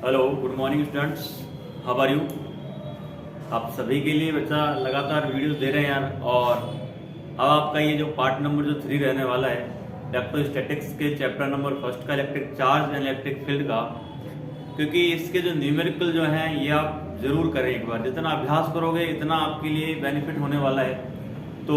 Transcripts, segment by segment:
Hello, good morning students, how are you. आप सभी के लिए बच्चा लगातार वीडियोस दे रहे हैं यार। और अब आपका ये जो पार्ट नंबर जो 3 रहने वाला है इलेक्ट्रोस्टैटिक्स के चैप्टर नंबर 1 का electric charge and electric field का, क्योंकि इसके जो न्यूमेरिकल जो हैं ये आप जरूर करें एक बार। जितना अभ्यास करोगे इतना आपके लिए बेनिफिट होने वाला है। तो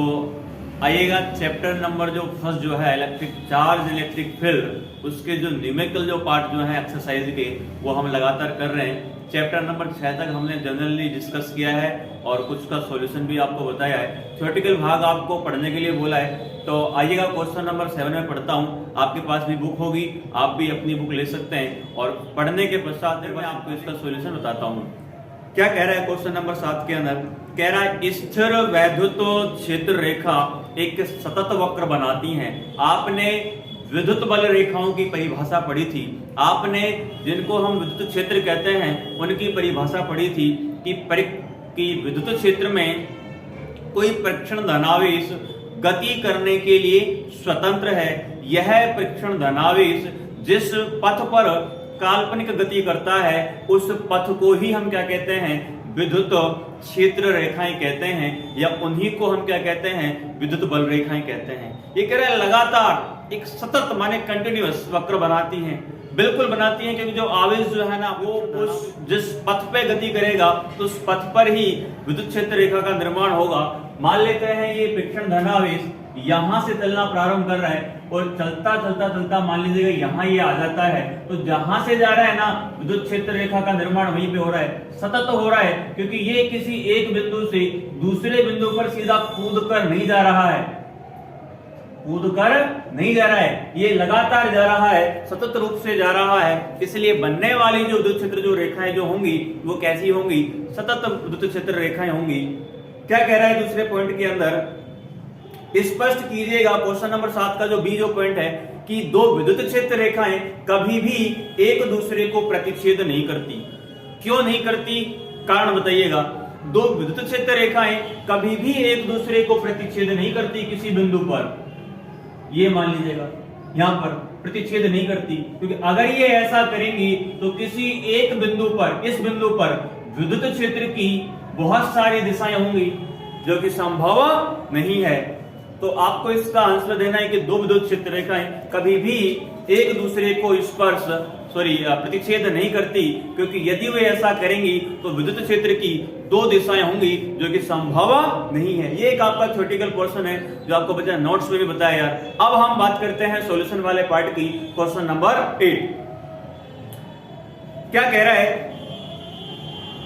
आइएगा, चैप्टर नंबर जो फर्स्ट जो है इलेक्ट्रिक चार्ज इलेक्ट्रिक फील्ड, उसके जो न्यूमेरिकल जो पार्ट जो है एक्सरसाइज के वो हम लगातार कर रहे हैं। चैप्टर नंबर 6 तक हमने जनरली डिस्कस किया है और कुछ का सॉल्यूशन भी आपको बताया है। थ्योरेटिकल भाग आपको पढ़ने के लिए बोला है। तो आइएगा, क्वेश्चन नंबर 7 में पढ़ता हूँ। आपके पास भी बुक होगी, आप भी अपनी बुक ले सकते हैं और पढ़ने के पश्चात मैं आपको इसका सॉल्यूशन बताता हूँ। क्या कह रहा है क्वेश्चन नंबर 7 के अंदर? कह रहा है स्थिर वैद्युत क्षेत्र रेखा एक सतत वक्र बनाती है। आपने विद्युत बल रेखाओं की परिभाषा पढ़ी थी, आपने जिनको हम विद्युत क्षेत्र कहते हैं उनकी परिभाषा पढ़ी थी कि विद्युत क्षेत्र में कोई परीक्षण धनावेश गति करने के लिए स्वतंत्र है। यह परीक्षण धनावेश जिस पथ पर काल्पनिक गति करता है उस पथ को ही हम क्या कहते हैं? विद्युत क्षेत्र रेखाएं कहते हैं, या उन्हीं को हम क्या कहते हैं? विद्युत बल रेखाएं कहते हैं। ये कह रहे हैं लगातार एक सतत माने कंटिन्यूअस वक्र बनाती हैं। बिल्कुल बनाती हैं, क्योंकि जो आवेश जो है ना वो उस जिस पथ पे गति करेगा तो उस पथ पर ही विद्युत क्षेत्र रेखा का निर्माण होगा। मान लेते हैं ये परीक्षण धनावेश यहां से चलना प्रारंभ कर रहा है और चलता चलता चलता मान लीजिएगा यहाँ ये आ जाता है, तो जहां से जा रहा है ना विद्युत क्षेत्र रेखा का निर्माण वहीं पे हो रहा है, सतत हो रहा है, क्योंकि ये किसी एक बिंदु से दूसरे बिंदु पर सीधा कूद कर नहीं जा रहा है, कूद कर नहीं जा रहा है, ये लगातार जा रहा है, सतत रूप से जा रहा है। इसलिए बनने वाली जो विद्युत क्षेत्र जो रेखाएं जो होंगी वो कैसी होंगी? सतत विद्युत क्षेत्र रेखाएं होंगी। क्या कह रहा है दूसरे पॉइंट के अंदर? स्पष्ट कीजिएगा क्वेश्चन नंबर 7 का जो बी जो पॉइंट है कि दो विद्युत क्षेत्र रेखाएं कभी भी एक दूसरे को प्रतिच्छेद नहीं करती। क्यों नहीं करती? कारण बताइएगा। दो विद्युत क्षेत्र रेखाएं कभी भी एक दूसरे को प्रतिच्छेद नहीं करती किसी बिंदु पर। ये मान लीजिएगा यहां पर प्रतिच्छेद नहीं करती, क्योंकि अगर ये ऐसा करेंगी तो किसी एक बिंदु पर, इस बिंदु पर विद्युत क्षेत्र की बहुत सारी दिशाएं होंगी जो कि संभव नहीं है। तो आपको इसका आंसर देना है कि दो विद्युत क्षेत्र रेखाएं कभी भी एक दूसरे को प्रतिच्छेद नहीं करती, क्योंकि यदि वे ऐसा करेंगी तो विद्युत क्षेत्र की दो दिशाएं होंगी जो कि संभव नहीं है। ये एक आपका थ्योरेटिकल पोर्शन है जो आपको बच्चा नोट्स में भी बताया यार। अब हम बात करते हैं सॉल्यूशन वाले पार्ट की। क्वेश्चन नंबर 8 क्या कह रहा है?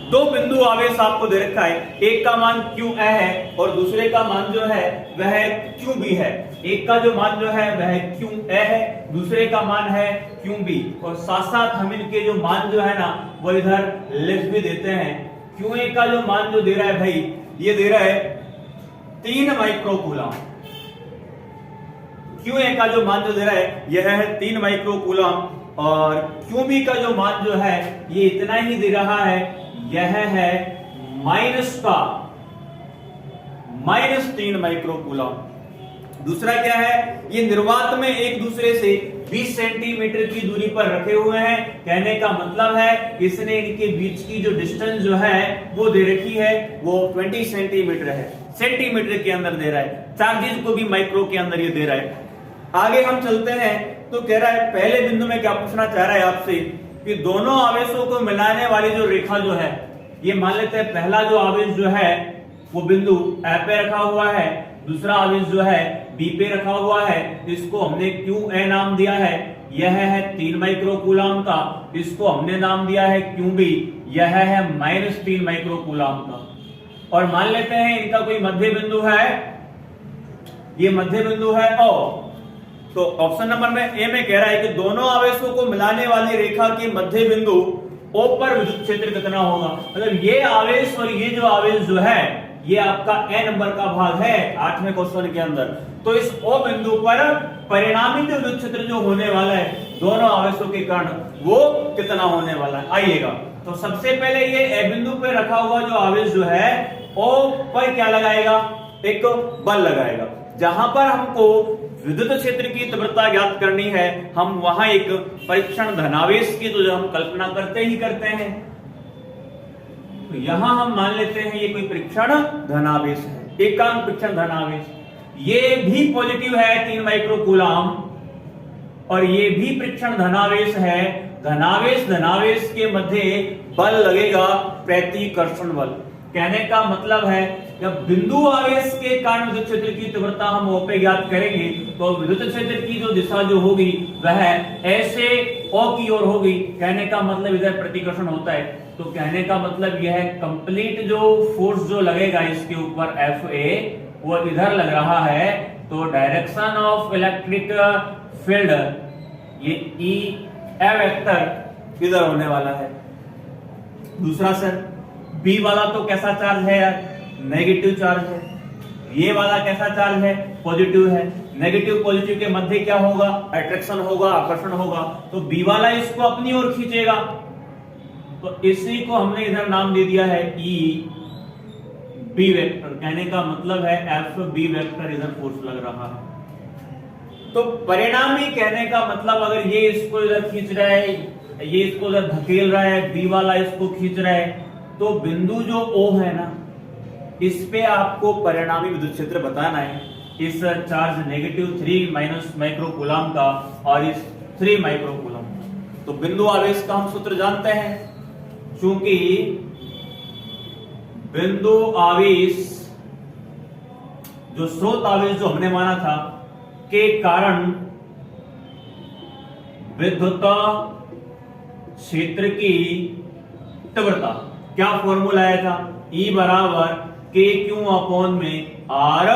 दो बिंदु आवेश आपको दे रखा है, एक का मान QA है और दूसरे का मान जो है वह QB है। एक का जो मान जो है वह QA है, दूसरे का मान है QB, और साथ साथ हम इनके जो मान जो है ना वो इधर लिख भी देते हैं। QA का जो मान जो दे रहा है भाई, ये दे रहा है 3 माइक्रोकूलम। QA का जो मान जो दे रहा है यह है 3 माइक्रोकूलम, और QB का जो मान जो है ये इतना ही दे रहा है, यह है -3 माइक्रोकूलम। दूसरा क्या है? ये निर्वात में एक दूसरे से 20 सेंटीमीटर की दूरी पर रखे हुए हैं। कहने का मतलब है इसने इनके बीच की जो डिस्टेंस जो है वो दे रखी है, वो 20 सेंटीमीटर है, सेंटीमीटर के अंदर दे रहा है। चार्जेस को भी माइक्रो के अंदर ये दे रहा है। आगे हम चलते हैं तो कह रहा है पहले बिंदु में क्या पूछना चाह रहा है आपसे कि दोनों आवेशों को मिलाने वाली जो रेखा जो है, ये मान लेते हैं पहला जो आवेश जो है वो बिंदु A पे रखा हुआ है, दूसरा आवेश जो है B पे रखा हुआ है। इसको हमने QA नाम दिया है, यह है 3 माइक्रोकूलम का। इसको हमने नाम दिया है QB, यह है -3 माइक्रोकूलम का। और मान लेते हैं इनका कोई मध्य बिंदु है, ये मध्य बिंदु है O। तो ऑप्शन नंबर में ए में कह रहा है कि दोनों आवेशों को मिलाने वाली रेखा के मध्य बिंदु O पर विद्युत क्षेत्र कितना होगा। मतलब ये आवेश और ये जो आवेश जो है ये आपका ए नंबर का भाग है 8वें क्वेश्चन के अंदर। तो इस O बिंदु पर परिणामी विद्युत क्षेत्र जो होने वाला है दोनों आवेशों के कारण वो कितना होने वाला है। आइएगा, तो सबसे पहले ये ए बिंदु पर रखा हुआ जो आवेश जो है O पर क्या लगाएगा? एक बल लगाएगा। जहां पर हमको विद्युत क्षेत्र की तीव्रता ज्ञात करनी है, हम वहां एक परीक्षण धनावेश की तो जो हम कल्पना करते ही करते हैं। तो यहां हम मान लेते हैं ये कोई परीक्षण धनावेश है, एकांक परीक्षण धनावेश। ये भी पॉजिटिव है 3 माइक्रो कूलाम, और ये भी परीक्षण धनावेश है। धनावेश के मध्य बल लगेगा प्रतिकर्षण बल। कहने का मतलब है जब बिंदु आवेश के कारण विद्युत क्षेत्र की तीव्रता हम O पे ज्ञात करेंगे तो विद्युत क्षेत्र की जो दिशा जो होगी वह ऐसे O की ओर होगी। कहने का मतलब इधर प्रतिकर्षण होता है, तो कहने का मतलब यह है कंप्लीट जो फोर्स जो लगेगा इसके ऊपर FA वो इधर लग रहा है। तो डायरेक्शन ऑफ इलेक्ट्रिक फील्ड ये E A वेक्टर इधर होने वाला है। दूसरा सर बी वाला तो कैसा चार्ज है यार, नेगेटिव चार्ज है। ये वाला कैसा चार्ज है, पॉजिटिव है। नेगेटिव पॉजिटिव के मध्य क्या होगा, अट्रैक्शन होगा, आकर्षण होगा। तो बी वाला इसको अपनी ओर खींचेगा, तो इसी को हमने इधर नाम दे दिया है ई बी वेक्टर। कहने का मतलब है एफ बी वेक्टर इधर फोर्स लग रहा है। तो परिणामी कहने का मतलब अगर ये इसको इधर खींच रहा है, ये इसको इधर धकेल रहा है, बी वाला इसको खींच रहा है, तो बिंदु जो O है ना, इस पे आपको परिणामी विद्युत क्षेत्र बताना है। इस charge negative 3 minus micro coulomb का और इस 3 माइक्रो कूलाम। तो बिंदु आवेश का हम सूत्र जानते हैं, क्योंकि बिंदु आवेश जो स्रोत आवेश जो हमने माना था के कारण विद्युत क्षेत्र की तीव्रता, क्या फॉर्मूला आया था, E बराबर के क्यू अपॉन में आर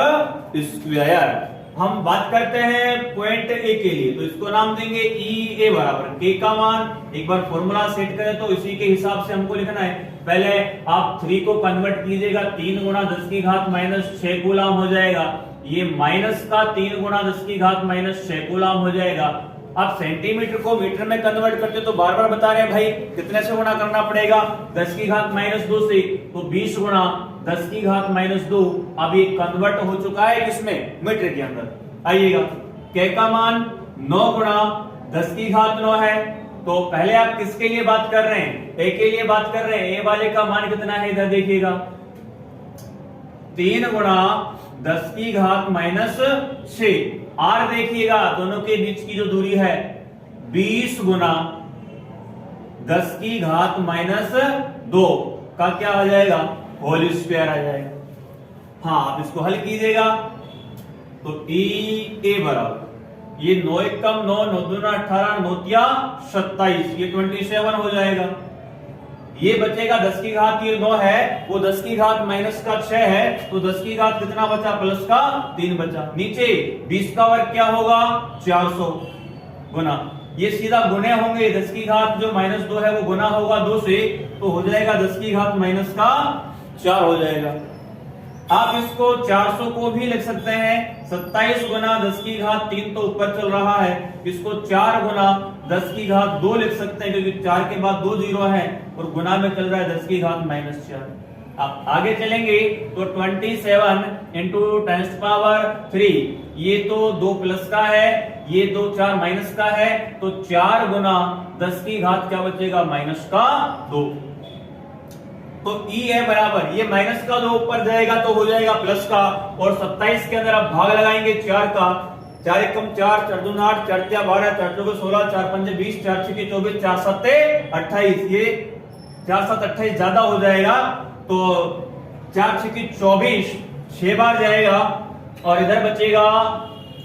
स्क्वायर। हम बात करते हैं पॉइंट ए के लिए, तो इसको नाम देंगे ई ए बराबर के का मान। एक बार फॉर्मूला सेट करें तो इसी के हिसाब से हमको लिखना है। पहले आप 3 को कन्वर्ट कीजिएगा, 3 गुणा 10 की घात माइनस 6 कूलाम हो जाएगा। ये माइनस का 3 गुणा 10 की घात माइनस 6 कूलाम हो जाएगा। आप सेंटीमीटर को मीटर में कन्वर्ट करते तो बार बार बता रहे हैं भाई कितने से गुणा करना पड़ेगा, 10 की घात माइनस 2 से, तो 20 गुणा 10 की घात माइनस 2। अब ये कन्वर्ट हो चुका है किसमें, मीटर के अंदर। आइएगा के का मान 9 गुणा 10 की घात 9 है। तो पहले आप किसके लिए बात कर रहे हैं, ए के लिए बात कर रहे हैं। ए वाले का मान कितना है इधर देखिएगा, 3 गुणा 10 की घात माइनस 6। आर देखिएगा दोनों के बीच की जो दूरी है 20 गुना 10 की घात माइनस 2 का क्या आ जाएगा, होल स्क्वायर आ जाएगा। हाँ आप इसको हल कीजिएगा तो ई ए बराबर ये 9 1 कम 9, 9 दूना 18, 9 तिया 27, ये 27 हो जाएगा। ये बचेगा 10 की घात, ये 9 है, वो 10 की घात माइनस का 6 है, तो 10 की घात कितना बचा, प्लस का 3 बचा। नीचे 20 का वर्ग क्या होगा, 400 गुना, ये सीधा गुणे होंगे, 10 की घात जो माइनस 2 है वो गुना होगा 2 से, तो हो जाएगा 10 की घात माइनस का 4 हो जाएगा। आप इसको 400 को भी लिख सकते हैं 27 गुना 10 की घात 3 तो ऊपर चल रहा है, इसको 4 गुना 10 की घात 2 लिख सकते हैं, क्योंकि 4 के बाद 2 जीरो है और गुना में चल रहा है 10 की घात माइनस 4। आप आगे चलेंगे तो 27 इंटू 10⁻3, ये तो 2 प्लस का है, ये 2 4 माइनस का है, तो 4 गुना 10 की घात क्या बचेगा, माइनस का 2। तो ई है बराबर, ये माइनस का 2 ऊपर जाएगा तो हो जाएगा प्लस का, और 27 के अंदर आप भाग लगाएंगे 4 का, 4 एकम 4, 4 दूना 8, 4 तिया 12, 4 चौके 16, 4 पंजे 20, 4 छक्के 24, 4 सत्ते 28, ये 4 7 28 ज्यादा हो जाएगा, तो 4 छक्के 24 6 बार जाएगा, और इधर बचेगा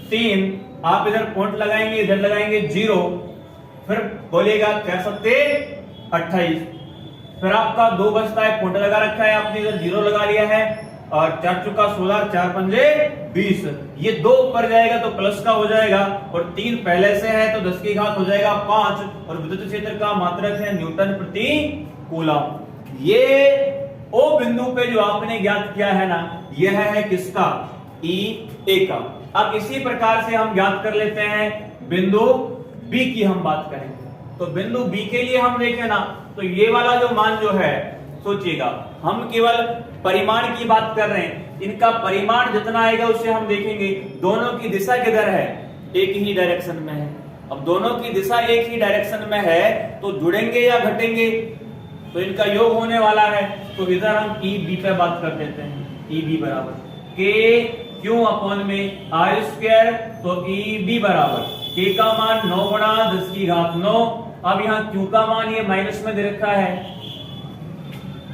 3, आप इधर पॉइंट लगाएंगे, इधर लगाएंगे 0, फिर बोलेगा 4 सत्ते 28, फिर आपका 2 बचता है, पॉइंट लगा रखा है आपने, इधर 0 लगा लिया है, और 4 चौका 16, 4 पंजे 20, ये 2 ऊपर जाएगा तो प्लस का हो जाएगा, और 3 पहले से है तो 10 की घात हो जाएगा 5, और विद्युत क्षेत्र का मात्रक है न्यूटन प्रति कूलम। ये ओ बिंदु पे जो आपने ज्ञात किया है ना, यह है किसका, ई ए का। अब इसी प्रकार से हम ज्ञात कर लेते हैं बिंदु बी की हम बात करें, तो बिंदु बी के लिए हम देखें ना, तो ये वाला जो मान जो है, सोचिएगा हम केवल परिमाण की बात कर रहे हैं, इनका परिमाण जितना आएगा उसे हम देखेंगे। दोनों की दिशा किधर है, एक ही डायरेक्शन में है। अब दोनों की दिशा एक ही डायरेक्शन में है तो जुड़ेंगे या घटेंगे, तो इनका योग होने वाला है। तो इधर हम ई बी पे बात कर देते हैं। ई बी बराबर के क्यू अपॉन में आर स्क्वायर। तो ई बी बराबर के का मान 9 गुणा 10 की घात 9। अब यहाँ क्यू का मान ये माइनस में दे रखा है,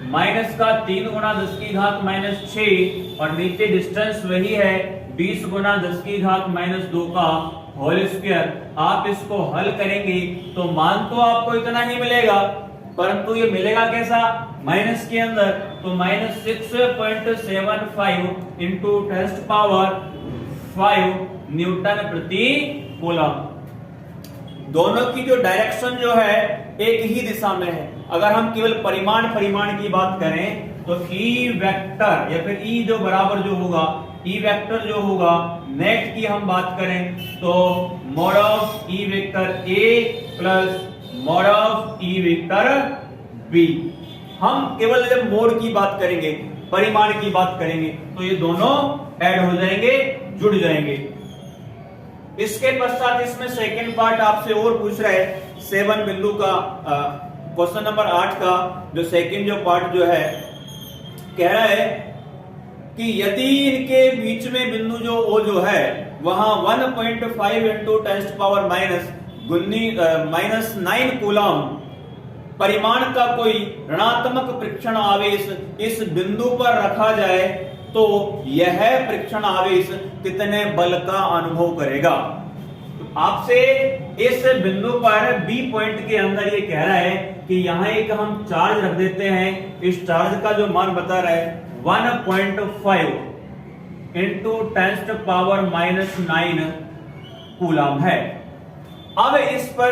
माइनस का 3 गुणा 10 की घात -6 और नीचे डिस्टेंस वही है 20 गुणा 10 की घात -2 का होल स्क्वायर। आप इसको हल करेंगे तो मान तो आपको इतना ही मिलेगा, परंतु ये मिलेगा कैसा, माइनस के अंदर। तो -6.75 इंटू 10⁵ न्यूटन प्रति कूलम। दोनों की जो डायरेक्शन जो है एक ही दिशा में है। अगर हम केवल परिमाण की बात करें तो ई वेक्टर या फिर ई जो बराबर जो होगा, ई वेक्टर जो होगा, नेट की हम बात करें तो mod of E vector A plus mod of E vector B. हम केवल जब मोड की बात करेंगे, परिमाण की बात करेंगे तो ये दोनों ऐड हो जाएंगे, जुड़ जाएंगे। इसके पश्चात इसमें सेकंड पार्ट आपसे और पूछ रहा है 7 बिंदु का क्वेश्चन नंबर 8 का जो सेकंड जो पार्ट जो है कह रहा है कि यदि इनके बीच में बिंदु जो ओ जो है वहां 1.5 इंटू 10⁻⁻⁹ कूलम परिमाण का कोई ऋणात्मक परीक्षण आवेश इस बिंदु पर रखा जाए तो यह परीक्षण आवेश कितने बल का अनुभव करेगा। तो आपसे इस बिंदु पर बी पॉइंट के अंदर ये कह रहा है कि यहां एक हम चार्ज रख देते हैं। इस चार्ज का जो मान बता रहा है 1.5 इंटू 10⁻⁹ कूलम है। अब इस पर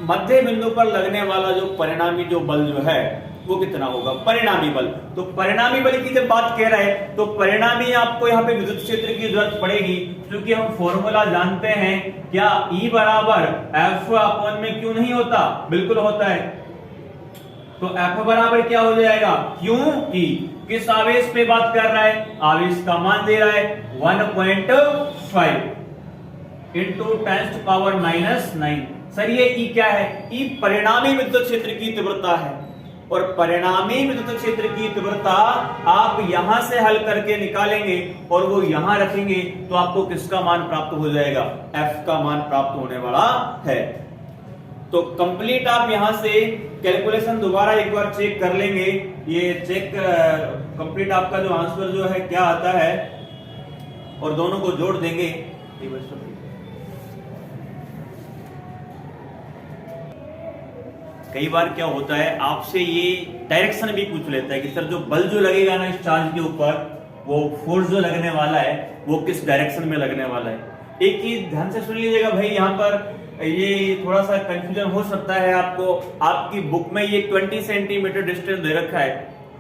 मध्य बिंदु पर लगने वाला जो परिणामी जो बल जो है वो कितना होगा, परिणामी बल। तो परिणामी बल की जब बात कह रहा है तो परिणामी आपको यहाँ पे विद्युत क्षेत्र की जरूरत पड़ेगी, क्योंकि हम फॉर्मूला जानते हैं क्या, E बराबर F अपॉन में क्यू नहीं होता, बिल्कुल होता है। तो F बराबर क्या हो जाएगा, क्यू ई। किस आवेश पे बात कर रहा है, आवेश का मान दे रहा है 1.5 इंटू 10⁻⁹। सर ये E क्या है, E परिणामी विद्युत क्षेत्र की तीव्रता है। और परिणामी विद्युत क्षेत्र की तीव्रता आप यहां से हल करके निकालेंगे और वो यहां रखेंगे तो आपको किसका मान प्राप्त हो जाएगा, F का मान प्राप्त होने वाला है। तो कंप्लीट आप यहां से कैलकुलेशन दोबारा एक बार चेक कर लेंगे। ये चेक कंप्लीट आपका जो आंसर जो है क्या आता है और दोनों को जोड़ देंगे। कई बार क्या होता है आपसे ये डायरेक्शन भी पूछ लेता है कि सर जो बल जो लगेगा ना इस चार्ज के ऊपर, वो फोर्स जो लगने वाला है वो किस डायरेक्शन में लगने वाला है। एक चीज ध्यान से सुन लीजिएगा भाई, यहाँ पर ये थोड़ा सा कंफ्यूजन हो सकता है आपको। आपकी बुक में ये 20 सेंटीमीटर डिस्टेंस दे रखा है,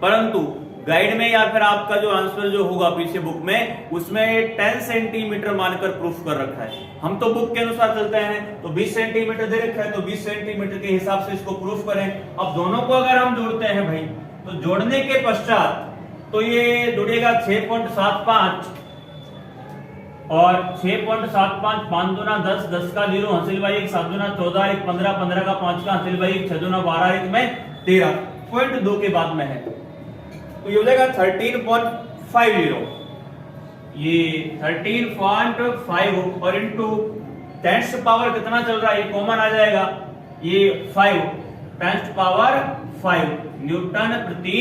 परंतु गाइड में या फिर आपका जो आंसर जो होगा पीछे बुक में उसमें 10 सेंटीमीटर मानकर प्रूफ कर रखा है। हम तो बुक के अनुसार चलते हैं तो 20 सेंटीमीटर दे रखा है तो 20 सेंटीमीटर के हिसाब से इसको प्रूफ करें। अब दोनों को अगर हम जोड़ते हैं भाई तो जोड़ने के पश्चात तो ये जुड़ेगा 6.75 और 6.75 5 दूना 10, 10 का 0 हासिल भाई 1, 7 दूना 14, 1 15, 15 का 5 का हासिल भाई 6 दूना 12, 1 में 13, 0.2 के बाद में है तो ये हो जाएगा 13.50। ये 13.5 और इंटू 10 पावर कितना चल रहा है, ये कॉमन आ जाएगा, ये 5 10⁵ न्यूटन प्रति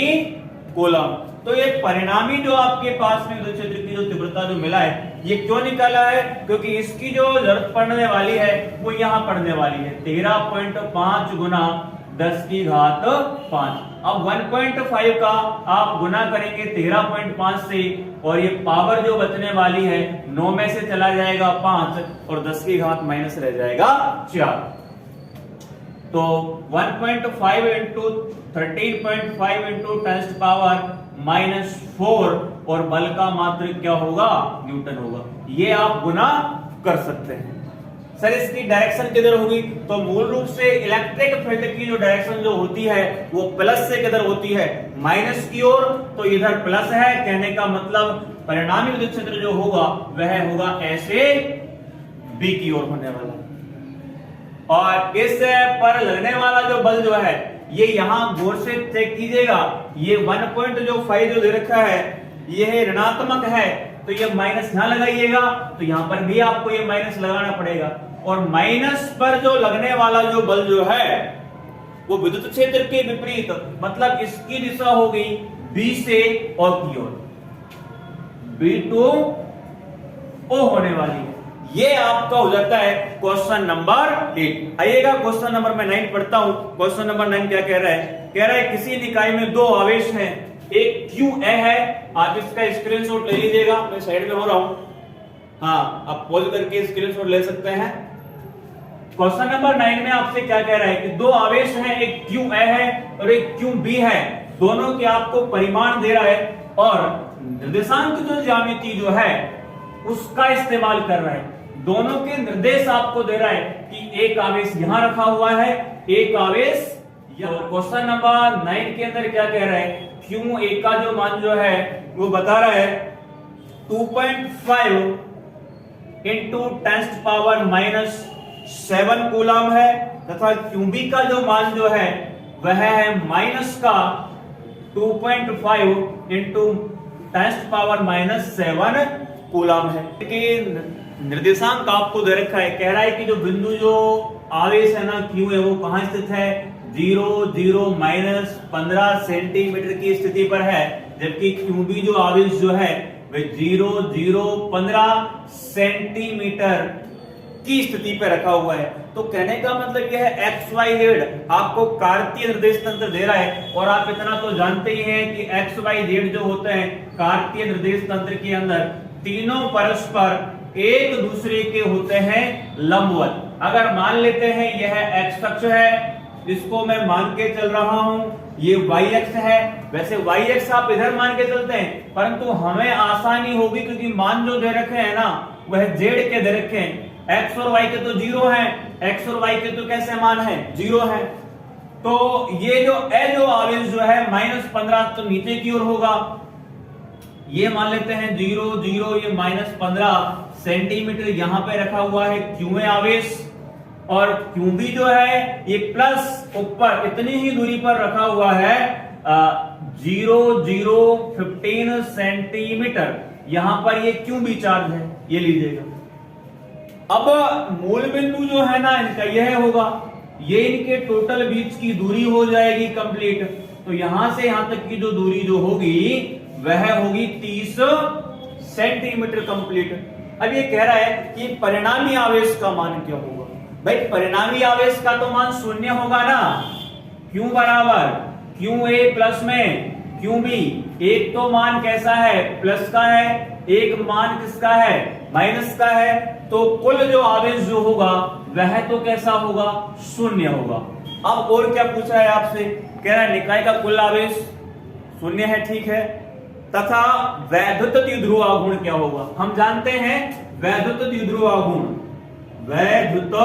कूलम। तो ये परिणामी जो आपके पास में विद्युत क्षेत्र की जो तीव्रता जो मिला है ये क्यों निकाला है, क्योंकि इसकी जो जरूरत पड़ने वाली है वो यहाँ पड़ने वाली है 13.5 गुना 10 की घात 5। अब 1.5 का आप गुना करेंगे 13.5 से और ये पावर जो बचने वाली है 9 में से चला जाएगा 5 और 10 की घात माइनस रह जाएगा 4। तो 1.5 इंटू 13.5 इंटू 10⁻⁻4 और बल का मात्रक क्या होगा, न्यूटन होगा। ये आप गुना कर सकते हैं। सर इसकी डायरेक्शन किधर होगी? तो मूल रूप से इलेक्ट्रिक फील्ड की जो डायरेक्शन जो होती है वो प्लस से किधर होती है? माइनस की ओर। तो इधर प्लस है, कहने का मतलब परिणामी विद्युत क्षेत्र जो होगा वह होगा ऐसे बी की ओर होने वाला। और इस पर लगने वाला जो बल जो है ये यहां गौर से चेक कीजिएगा, ये 1.5 जो दे रखा है ये ऋणात्मक है, तो ये माइनस यहां लगाइएगा, तो यहां पर भी आपको ये माइनस लगाना पड़ेगा। और माइनस पर जो लगने वाला जो बल जो है वो विद्युत क्षेत्र के विपरीत, मतलब इसकी दिशा हो गई बी से और की ओर, बी टू ओ होने वाली है। ये आपका हो जाता है क्वेश्चन नंबर 8। आइएगा क्वेश्चन नंबर मैं 9 पढ़ता हूं। क्वेश्चन नंबर 9 क्या कह रहा है? कह रहा है किसी निकाय में दो आवेश हैं, एक QA है। आप इसका स्क्रीनशॉट ले लीजिएगा, मैं साइड में हो रहा हूं। हाँ, आप पॉज करके स्क्रीनशॉट ले सकते हैं। क्वेश्चन नंबर 9 में आपसे क्या कह रहा है कि दो आवेश हैं, एक QA है और एक QB है। दोनों के आपको परिमाण दे रहा है और निर्देशांक जो ज्यामिति जो है उसका इस्तेमाल कर रहा है। दोनों के निर्देश आपको दे रहा है कि एक आवेश यहां रखा हुआ है, एक आवेश। क्वेश्चन नंबर 9 के अंदर क्या कह रहा है? QA का जो मान जो है वो बता रहा है 2.5 इंटू 10⁻⁻7 कूलम है, तथा QB का जो मान जो है वह है माइनस का 2.5 इंटू 10⁻⁻7 कूलम है। निर्देशांक आपको दे रखा है, कह रहा है कि जो बिंदु जो आवेश है ना Q है वो कहां स्थित है? 0, 0, -15 सेंटीमीटर की स्थिति पर है, जबकि QB जो आवेश जो है वह 0, 0, 15 सेंटीमीटर की स्थिति पर रखा हुआ है। तो कहने का मतलब यह है XYZ आपको कार्तीय निर्देश तंत्र दे रहा है। और आप इतना तो जानते ही हैं कि XYZ जो होते हैं कार्तीय निर्देश तंत्र के अंदर तीनों परस्पर एक दूसरे के होते हैं लंबवत। अगर मान लेते हैं यह x अक्ष है, इसको मैं मान के चल रहा हूं, ये y अक्ष है। वैसे y अक्ष आप इधर मान के चलते हैं, परंतु हमें आसानी होगी क्योंकि मान जो दे रखे हैं ना वह z के दे रखे हैं। x और y के तो 0 हैं, x और y के तो कैसे मान है? 0 है। तो ये जो जो आवेश जो है -15 तो नीचे की ओर होगा, ये मान लेते हैं 0, 0, ये -15 सेंटीमीटर यहां पे रखा हुआ है QA आवेश। और QB जो है ये प्लस ऊपर इतनी ही दूरी पर रखा हुआ है 0, 0, 15 सेंटीमीटर, यहां पर ये QB चार्ज है, ये लीजिएगा। अब मूल बिंदु जो है ना इनका यह होगा, ये इनके टोटल बीच की दूरी हो जाएगी कंप्लीट। तो यहां से यहां तक की जो दूरी जो होगी वह होगी 30 सेंटीमीटर कंप्लीट। अब ये कह रहा है कि परिणामी आवेश का मान क्या होगा? भाई परिणामी आवेश का तो मान 0 होगा ना। Q बराबर QA प्लस में QB। एक तो मान कैसा है? प्लस का है, एक मान किसका है? माइनस का है। तो कुल जो आवेश जो होगा वह तो कैसा होगा? 0 होगा। अब और क्या पूछा है आपसे? कह रहा है निकाय का कुल आवेश 0 है, ठीक है, तथा वैद्युत द्विध्रुव आघूर्ण क्या होगा? हम जानते हैं वैद्युत द्विध्रुव आघूर्ण, वैद्युत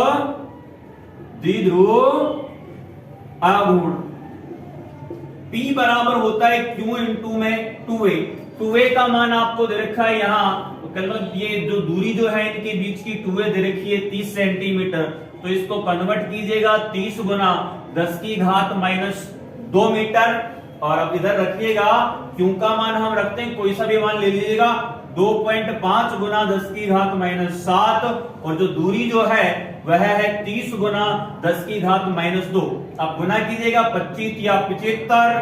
द्विध्रुव आघूर्ण P बराबर होता है Q इंटू में 2A। 2A का मान आपको दे रखा है यहाँ, मतलब ये जो दूरी जो है इनके बीच की 2A दे रखी है 30 सेंटीमीटर। तो इसको कन्वर्ट कीजिएगा 30 गुना 10⁻² मीटर। और अब इधर रखिएगा Q का मान हम रखते हैं, कोई सा भी मान ले लीजिएगा, 2.5 गुना 10⁻⁷। और जो दूरी जो है वह है 30 गुना 10⁻²। अब गुना कीजिएगा 25 या 75,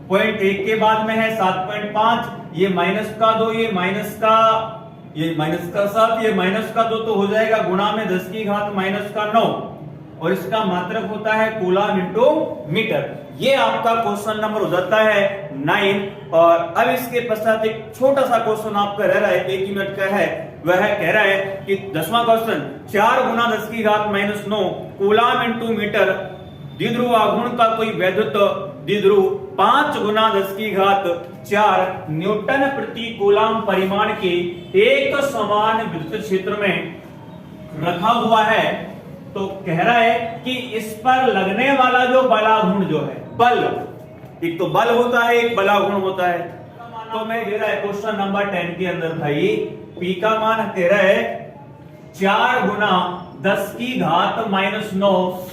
पॉइंट 1 के बाद में है 7.5, ये माइनस का 2, ये माइनस का 7, ये माइनस का 2, तो हो जाएगा गुणा में 10⁻⁹। और इसका मात्रक होता है कूलम इंटू मीटर। ये आपका क्वेश्चन नंबर हो जाता है 9। और अब इसके पश्चात एक छोटा सा क्वेश्चन आपका रह रहा है, 1 मिनट का है। वह कह रहा है कि 10वां क्वेश्चन 4 गुना 10⁻⁹ कूलम इंटू मीटर द्विध्रुव आघूर्ण का कोई वैद्युत द्विध्रुव 5 गुना 10⁴ न्यूटन प्रति कूलम परिमाण के एक समान विद्युत क्षेत्र में रखा हुआ है, तो कह रहा है कि इस पर लगने वाला जो बलागुण जो है, बल, एक तो बल होता है, एक बलागुण होता है। तो मैं दे रहा है क्वेश्चन नंबर 10 के अंदर भाई P का मान कह रहा है 4 गुना 10 की घात -9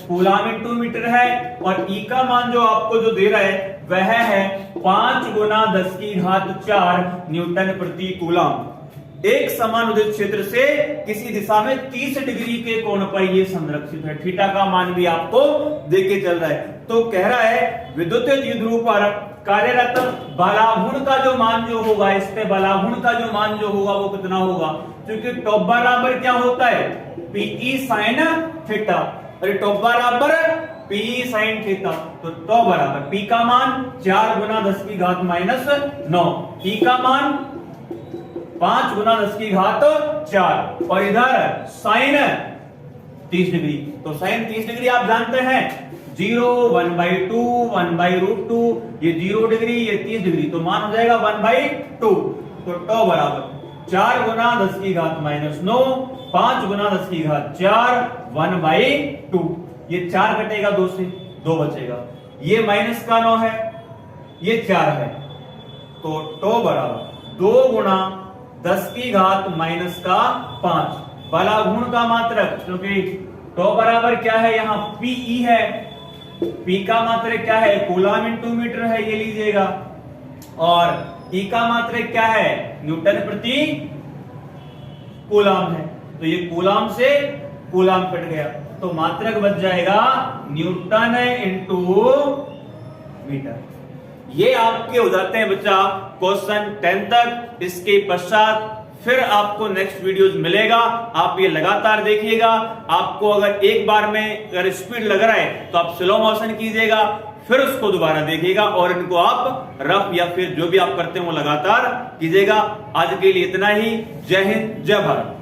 कूलाम इंटू मीटर है, और E का मान जो आपको जो दे रहा है वह है 5 गुना 10 की घात 4 न्यूटन प्रति कूलाम। एक समान उदित क्षेत्र से किसी दिशा में 30 डिग्री के कोण पर यह संरक्षित है। थीटा का मान भी आपको देके चल रहा है। तो कह रहा है विद्युत द्विध्रुव पर कार्यरत बलागुण का जो मान जो होगा, इस पे बलागुण का जो मान जो होगा वो कितना होगा, क्योंकि टॉप बराबर क्या होता है पीई साइन थीटा, अरे टॉप बराबर पीई साइन थीटा, तो टॉप बराबर पी का मान 4 गुना 10 की घात -9, ई का मान 5 गुना 10 की घात 4, और इधर साइन 30 डिग्री। तो साइन 30 डिग्री आप जानते हैं 0, 1/2, 1/√2, ये 0 डिग्री, ये 30 डिग्री, तो मान हो जाएगा 1/2। तो टॉ बराबर 4 गुना 10 की घात -9, 5 गुना 10 की घात 4, 1/2। ये 4 कटेगा 2 से, 2 बचेगा, ये माइनस का 9 है, ये 4 है, तो टॉ बराबर 2 गुना 10 की घात -5 बलागुण का मात्रक, क्योंकि टॉ बराबर क्या है यहाँ पीई है, पी का मात्रक क्या है कूलाम इंटू मीटर है, ये लीजिएगा, और ई का मात्रक क्या है न्यूटन प्रति कूलाम है। तो ये कूलाम से कूलाम कट गया, तो मात्रक बच जाएगा न्यूटन इंटू मीटर। ये आपके हो जाते हैं बच्चा क्वेश्चन 10 तक। इसके पश्चात फिर आपको नेक्स्ट वीडियोस मिलेगा, आप ये लगातार देखिएगा। आपको अगर एक बार में अगर स्पीड लग रहा है तो आप स्लो मोशन कीजिएगा, फिर उसको दोबारा देखिएगा, और इनको आप रफ या फिर जो भी आप करते हैं वो लगातार कीजिएगा। आज के लिए इतना ही। जय हिंद, जय भारत।